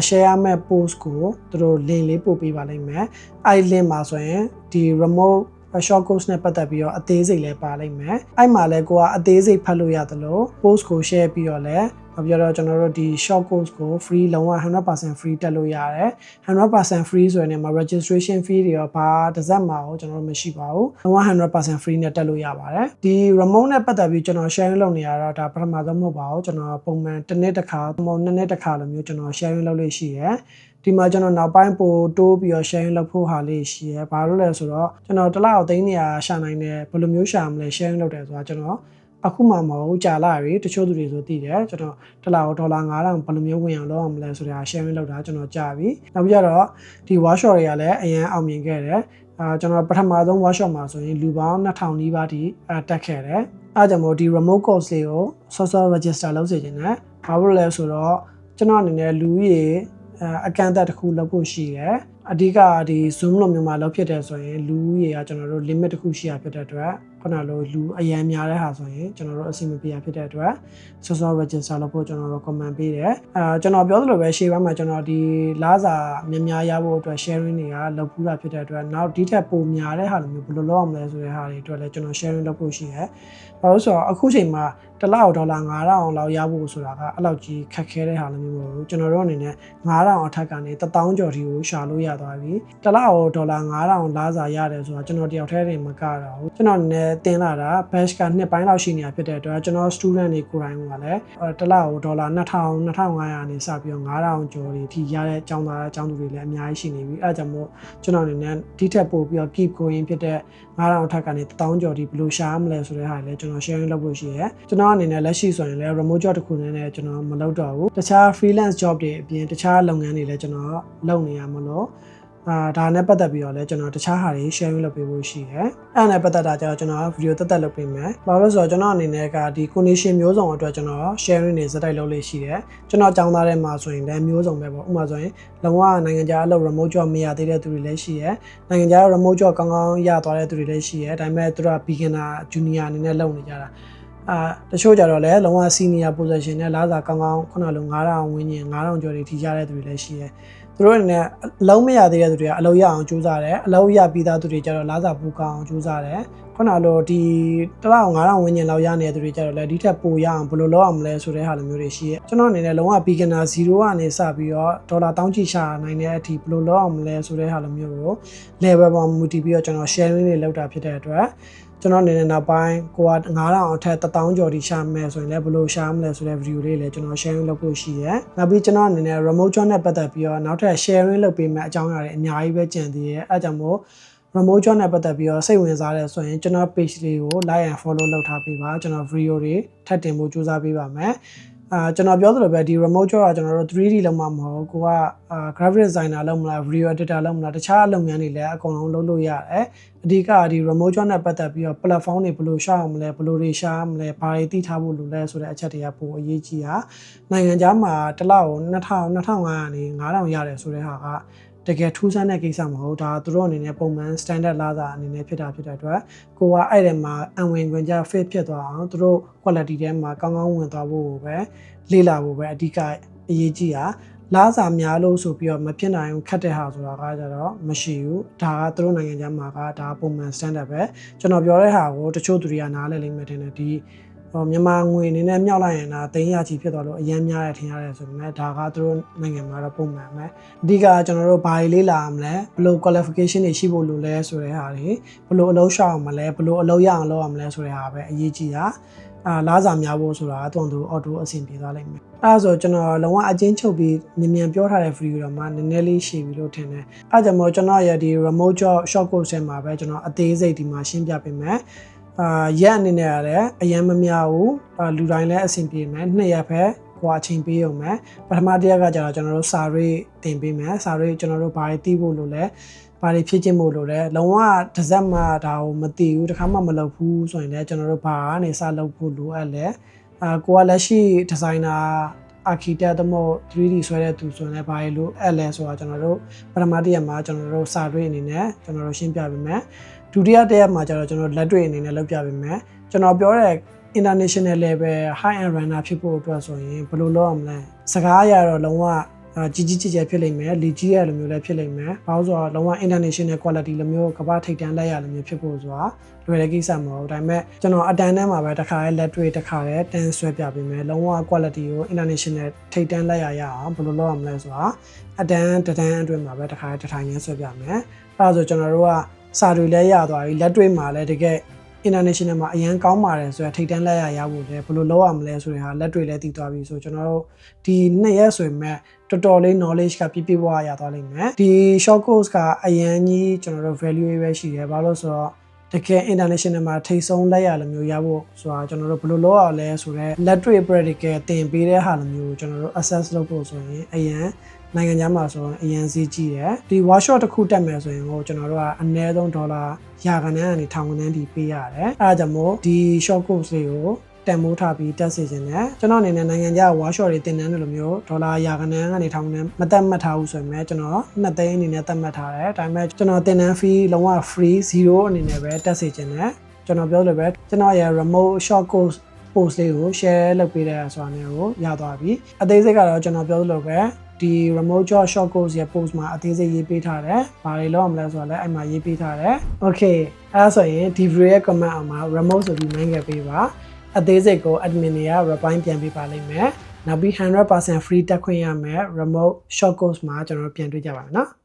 share ရမယ့် post ကိုသူတို့ link လေးပို့ပေးပါလိမ့်မယ်အဲ့ link မှာဆိုရင်ဒီ remote short course နဲ့ပတ်သက်ပြီးတော့အသေးစိတ်လည်းပါလိမ့်မယ်အဲ့မှာလည်းကိုကအသေးစိတ်ဖတ်လို့ရတယ်လို့ post ကို share ပြီးတော့လည်းပြောတော့ကျွန်တော်တို့ဒီ short course ကို free လုံးဝ 100% free တက်လို့ရတယ် 100% free ဆိုရင်လည်း registration fee တွေရောဘာတစ်စက်မှာကျွန်တော်တို့မရှိပါဘူးလုံးဝ 100% free နဲ့တက်လို့ရပါတယ်ဒီ remote နဲ့ပတ်သက်ပြီးကျွန်တော် sharing လုပ်နေရတော့ဒါပထမဆုံးမဟုတ်ပါဘူးကျွန်တော်ပုံမှန်တစ်နှစ်တစ်ခါပုံ2နှစ်တစ်ခါလိုမျိုးကျွန်တော် sharing လုပ်လို့ရှိရယ်ဒီမှာကျွန်တော်နောက်ပိုင်းပို့တိုးပြီးတော့ sharing လုပ်ဖို့ဟာလေးရှိရယ်ဘာလို့လဲဆိုတော့ကျွန်တော်တစ်လောက်သိန်းနေရရှာနိုင်တယ်ဘယ်လိုမျိုးရှာမလဲ sharing လုပ်တယ်ဆိုတာကျွန်တော်အခုမှမဟုတ်ကြာလာပြီတချို့သူတွေဆိုသိတယ်ကျွန်တော်တစ်လောက်ဒေါ်လာ9000ဘယ်လိုမျိုးဝင်အောင်လုပ်အောင်မလဲဆိုတာ sharing လုပ်တာကျွန်တော်ကြာပြီနောက်ပြီးတော့ဒီ workshop တွေကလည်းအရင်အောင်မြင်ခဲ့တယ်ကျွန်တော်ပထမဆုံး workshop မှာဆိုရင်လူပေါင်း2000နီးပါးထိတက်ခဲ့တယ်အဲကြောင့်မို့ဒီ remote course လေးကိုစောစော register လုပ်စေချင်တယ်ဘာလို့လဲဆိုတော့ကျွန်တော်အနေနဲ့လူကြီး အကန့်အသတ်တစ်ခုလုပ်ဖို့ရှိတယ်အဓိကဒီ Zoom လိုမျိုးမှာလုပ်ဖြစ်တယ်ဆိုရင်လူရေကကျွန်တော်တို့ limit တစ်ခုရှိရဖြစ်တဲ့အတွက်ခုနလိုလူအရန်များတဲ့ဟာဆိုရင်ကျွန်တော်တို့အစီအမပြေရဖြစ်တဲ့အတွက် social register လုပ်ဖို့ကျွန်တော်တို့ comment ပေးတယ်ကျွန်တော်ပြောသလိုပဲရှေ့ပိုင်းမှာကျွန်တော်ဒီလားစာများရဖို့အတွက် sharing တွေကလုပ်ဖူးတာဖြစ်တဲ့အတွက်နောက်ဒီထက်ပိုများတဲ့ဟာလိုမျိုးဘယ်လိုလုပ်အောင်လဲဆိုတဲ့ဟာတွေအတွက်လည်းကျွန်တော် sharing လုပ်ဖို့ရှိတယ်ဘာလို့ဆိုတော့အခုချိန်မှာတစ်လဒေါ်လာ9000လောက်ရဖို့ဆိုတာကအဲ့လောက်ကြီးခက်ခဲတဲ့ဟာလည်းမျိုးမဟုတ်ဘူးကျွန်တော်တို့အနေနဲ့9000အထက်ကနေ1000ကျော်ထိကိုရှာလို့ရသွားပြီတစ်လဒေါ်လာ9000လားစာရတယ်ဆိုတာကျွန်တော်တယောက်တည်းနေမကတော့ဘူးကျွန်တော်အနေနဲ့တင်လာတာ batch က2ပိုင်းလောက်ရှိနေတာဖြစ်တဲ့အတွက်ကျွန်တော် student တွေကိုယ်တိုင်ကလည်းတစ်လဒေါ်လာ2000 2500နေစပြီးတော့9000ကျော်တွေထိရတဲ့အကြောင်းသားအကြောင်းသူတွေလည်းအများကြီးရှိနေပြီအဲဒါကြောင့်မို့ကျွန်တော်အနေနဲ့ဒီထက်ပိုပြီးတော့ keep going ဖြစ်တဲ့9000ထက်ကနေ1000ကျော်ထိဘယ်လိုရှာမလဲဆိုတဲ့ဟာလည်းကျွန်တော် sharing လုပ်ဖို့ရှိရဲကျွန်တော်အနေနဲ့လက်ရှိဆိုရင်လည်း remote job တစ်ခုနဲ့ကျွန်တော်မလုပ်တော့ဘူးတခြား freelance job တွေအပြင်တခြားလုပ်ငန်းတွေလည်းကျွန်တော်လုပ်နေရမလို့ဒါနဲ့ပတ်သက်ပြီးတော့လည်းကျွန်တော်တခြားဟာတွေ sharing လုပ်ပေးဖို့ရှိတယ်အဲ့နဲ့ပတ်သက်တာကျတော့ကျွန်တော် video တက်လုပ်ပေးမယ်ဘာလို့လဲဆိုတော့ကျွန်တော်အနေနဲ့ကဒီ condition မျိုးစုံအတွက်ကျွန်တော် sharing တွေစတိုက်လုပ်လို့ရှိတယ်ကျွန်တော်အကြောင်းသားထဲမှာဆိုရင်လည်းမျိုးစုံပဲပေါ့ဥပမာဆိုရင်လုံးဝနိုင်ငံခြားအလုပ် remote job မရသေးတဲ့သူတွေလည်းရှိတယ်နိုင်ငံခြား remote job ကောင်းကောင်းရသွားတဲ့သူတွေလည်းရှိတယ်ဒါပေမဲ့သူတို့က beginner junior အနေနဲ့လုပ်နေကြတာတချို့ကြတော့လည်းလုံးဝ senior position နဲ့လားစာကောင်းကောင်းခုနလို9000ဝန်းကျင်9000ကျော်တွေထိကြတဲ့သူတွေလည်းရှိတယ်သူတို့အနေနဲ့အလုံးမရသေးတဲ့သူတွေကအလုံးရအောင်ကြိုးစားတယ်အလုံးရပြီးသားသူတွေကြတော့လားစာပူကောင်းအောင်ကြိုးစားတယ်ခုနလိုဒီ1000 5000ဝန်းကျင်လောက်ရနေတဲ့သူတွေကြတော့လည်းဒီထက်ပိုရအောင်ဘယ်လိုလုပ်အောင်မလဲဆိုတဲ့ဟာလိုမျိုးတွေရှိရဲကျွန်တော်အနေနဲ့လုံးဝ beginner 0ကနေစပြီးတော့ဒေါ်လာ1000ချီရှာနိုင်တဲ့အထိဘယ်လိုလုပ်အောင်မလဲဆိုတဲ့ဟာလိုမျိုးကို level ပေါ်မူတည်ပြီးတော့ကျွန်တော် sharing တွေလုပ်တာဖြစ်တဲ့အတွက်ကျွန်တော်အနေနဲ့နောက်ပိုင်းကိုက9000အထက်1000ကျော်ထိရှာမယ်ဆိုရင်လည်းဘယ်လိုရှာမလဲဆိုတဲ့ video လေးလည်းကျွန်တော် sharing လုပ်ဖို့ရှိရဲနောက်ပြီးကျွန်တော်အနေနဲ့ remote job နဲ့ပတ်သက်ပြီးတော့နောက်ထပ် sharing လုပ်ပေးမယ့်အကြောင်းအရာတွေအများကြီးပဲကြံသေးရဲအဲကြောင့်မို့ remote job နဲ့ပတ်သက်ပြီးတော့စိတ်ဝင်စားတယ်ဆိုရင်ကျွန်တော် page လေးကို like and follow လုပ်ထားပေးပါကျွန်တော် video တွေထပ်တင်ဖို့ကြိုးစားပေးပါမယ်ကျွန်တော်ပြောသလိုပဲဒီ remote job ကကျွန်တော်တို့ 3D လုံးမှမဟုတ်ကိုကgraphic designer လုပ်မလား video editor လုပ်မလားတခြားလုပ်ငန်းတွေလည်းအကုန်လုံးလုပ်လို့ရတယ်အဓိကဒီ remote job နဲ့ပတ်သက်ပြီးတော့ platform တွေဘယ်လိုရှာအောင်မလဲဘယ်လိုတွေရှာမလဲဘာတွေသိထားဖို့လိုလဲဆိုတဲ့အချက်တွေကပိုအရေးကြီးတာနိုင်ငံခြားမှာတစ်လကို2000 2500နေ9000ရတယ်ဆိုတဲ့ဟာကတကယ်ထူးဆန်းတဲ့ကိစ္စမဟုတ်ဒါသူတို့အနေနဲ့ပုံမှန် standard လာတာအနေနဲ့ဖြစ်တာဖြစ်တဲ့အတွက်ကိုကအဲ့ဒီမှာအဝင်ခွင့်ကြ fit ဖြစ်သွားအောင်သူတို့ quality ထဲမှာကောင်းကောင်းဝင်သွားဖို့ပဲလေ့လာဖို့ပဲအဓိကအရေးကြီးတာလားစာများလို့ဆိုပြီးတော့မဖြစ်နိုင်ဘူးခက်တဲ့ဟာဆိုတာကကြတော့မရှိဘူးဒါကသူတို့နိုင်ငံခြားမှာကဒါပုံမှန် standard ပဲကျွန်တော်ပြောတဲ့ဟာကိုတချို့သူတွေကနားလည်လိမ့်မယ်ထင်တယ်ဒီမြန်မာငွေအနေနဲ့မြောက်လိုက်ရင်ဒါ300ချီဖြစ်သွားလို့အရင်များတယ်ထင်ရတယ်ဆိုပေမဲ့ဒါကသူတို့နိုင်ငံမှာတော့ပုံမှန်ပဲအဓိကကျွန်တော်တို့ဘာတွေလေးလာမလဲဘယ်လို qualification တွေရှိဖို့လိုလဲဆိုတဲ့ဟာတွေဘယ်လိုအလုပ်ရှောက်အောင်မလဲဘယ်လိုအလုပ်ရအောင်လုပ်အောင်မလဲဆိုတဲ့ဟာပဲအရေးကြီးတာလားစာများဖို့ဆိုတာကသူ့auto အဆင်ပြေသွားလိမ့်မယ်အဲဒါဆိုကျွန်တော်လုံးဝအချင်းချုပ်ပြီးမြန်ပြောထားတဲ့ video တော့မှနည်းနည်းလေးရှည်ပြီလို့ထင်တယ်အဲကြောင့်မို့ကျွန်တော်ရဲ့ဒီ remote job short course ထဲမှာပဲကျွန်တော်အသေးစိတ်ဒီမှာရှင်းပြပေးမယ်ရက်အနေနဲ့ရတယ်အရင်မများဘူးလူတိုင်းလည်းအဆင်ပြေမယ်2ရက်ပဲကိုအချိန်ပေးရုံပဲပထမတစ်ရက်ကကျတော့ကျွန်တော်တို့စာရေးတင်ပေးမယ်စာရေးကျွန်တော်တို့ဘာတွေသိဖို့လို့လဲဘာတွေဖြည့်ခြင်းမို့လို့လဲလုံးဝတစ်စက်မှဒါကိုမသိဘူးတစ်ခါမှမလုပ်ဘူးဆိုရင်လည်းကျွန်တော်တို့ဘာကနေစလုပ်ဖို့လိုအပ်လဲကိုကလက်ရှိဒီဇိုင်နာarchitect တို့ 3D ဆွဲတဲ့သူဆိုရင်လည်းဘာလို့အဲ့လဲဆိုတာကျွန်တော်တို့ပထမတစ်ရက်မှာကျွန်တော်တို့စာရေးအနေနဲ့ကျွန်တော်တို့ရှင်းပြပေးမယ်ဒုတိယတစ်ရက်မှာကျတော့ကျွန်တော်လက်တွေ့အနေနဲ့လုပ်ပြပေးမယ်ကျွန်တော်ပြောတဲ့ international level high end runner ဖြစ်ဖို့အတွက်ဆိုရင်ဘယ်လိုလုပ်အောင်လဲစကားရတော့လုံးဝကြီးကြီးကျယ်ဖြစ်လိမ့်မယ်လေကြီးရလိုမျိုးလည်းဖြစ်လိမ့်မယ်ဘာလို့ဆိုတော့လုံးဝ international quality လိုမျိုးကမ္ဘာထိပ်တန်းလက်ရလိုမျိုးဖြစ်ဖို့ဆိုတာလွယ်တဲ့ကိစ္စမဟုတ်ဒါပေမဲ့ကျွန်တော်အတန်းထဲမှာပဲတစ်ခါလေးလက်တွေ့တစ်ခါလေးတန်းဆွဲပြပေးမယ်လုံးဝ quality ကို international ထိပ်တန်းလက်ရအောင်ဘယ်လိုလုပ်အောင်လဲဆိုတာအတန်းတစ်တန်းအတွင်းမှာပဲတစ်ခါလေးတစ်ထိုင်ချင်းဆွဲပြမယ်အဲဒါဆိုကျွန်တော်တို့ကစာတွေလည်းရသွားပြီလက်တွေ့မှာလည်းတကယ် international မှာအရန်ကောင်းပါတယ်ဆိုတော့ထိပ်တန်းလက်ရဖို့လည်းဘယ်လိုလုပ်ရမလဲဆိုတဲ့ဟာလက်တွေ့လည်းသိသွားပြီဆိုကျွန်တော်တို့ဒီ2ရက်ဆိုရင်မဲ့တော်တော်လေး knowledge ကပြည့်ဝရသွားလိမ့်မယ်ဒီ short course ကအရန်ကြီးကျွန်တော်တို့ value ပဲရှိတယ်ဘာလို့ဆိုတော့တကယ် international မှာထိပ်ဆုံးလက်ရလိုမျိုးရဖို့ဆိုတာကျွန်တော်တို့ဘယ်လိုလုပ်ရလဲဆိုတော့လက်တွေ့ practical သင်ပေးတဲ့ဟာလိုမျိုးကျွန်တော်တို့ access လုပ်ဖို့ဆိုရင်အရန်နိုင်ငံခြားမှာဆိုရင်အရင်စီးကြည့်တယ်ဒီ workshop တစ်ခုတက်မယ်ဆိုရင်ကိုကျွန်တော်တို့ကအနည်းဆုံးဒေါ်လာရာခိုင်နှန်းကနေထောင်ခန်းထိပေးရတယ်အဲဒါကြောင့်မို့ဒီ short course လေးကို တန်မိုးထားပြီးတက်စီခြင်းနဲ့ကျွန်တော်အနေနဲ့နိုင်ငံခြားဝါရှော့တွေတင်တန်းတယ်လို့မျိုးဒေါ်လာရာခိုင်နှန်းကနေထောင်နဲ့မတက်မှတ်ထားဘူးဆိုရင်ကျွန်တော်2သိန်းအနေနဲ့တက်မှတ်ထားတယ်ဒါပေမဲ့ကျွန်တော်တင်တန်း fee လုံးဝ free 0အနေနဲ့ပဲတက်စီခြင်းနဲ့ကျွန်တော်ပြောလို့ပဲကျွန်တော်ရဲ့ remote short course post လေးကို share လုပ်ပေးတဲ့ဆိုတာမျိုးကိုရသွားပြီအသေးစိတ်ကတော့ကျွန်တော်ပြောလို့ပဲဒီ remote job short course ရဲ့ post မှာအသေးစိတ်ရေးပေးထားတယ်။ဘာတွေလုပ်အောင်လဲဆိုတော့လည်းအဲ့မှာရေးပေးထားတယ်။ Okay အဲ့ဒါဆိုရင်ဒီ video ရဲ့ comment အောက်မှာ remote ဆိုပြီး mind ခဲ့ပေးပါ။အသေးစိတ်ကို admin တွေက reply ပြန်ပေးပါလိမ့်မယ်။နောက်ပြီး 100% free တက်ခွင့်ရမယ် remote short course မှာကျွန်တော်တို့ပြန်တွေ့ကြပါမယ်နော်။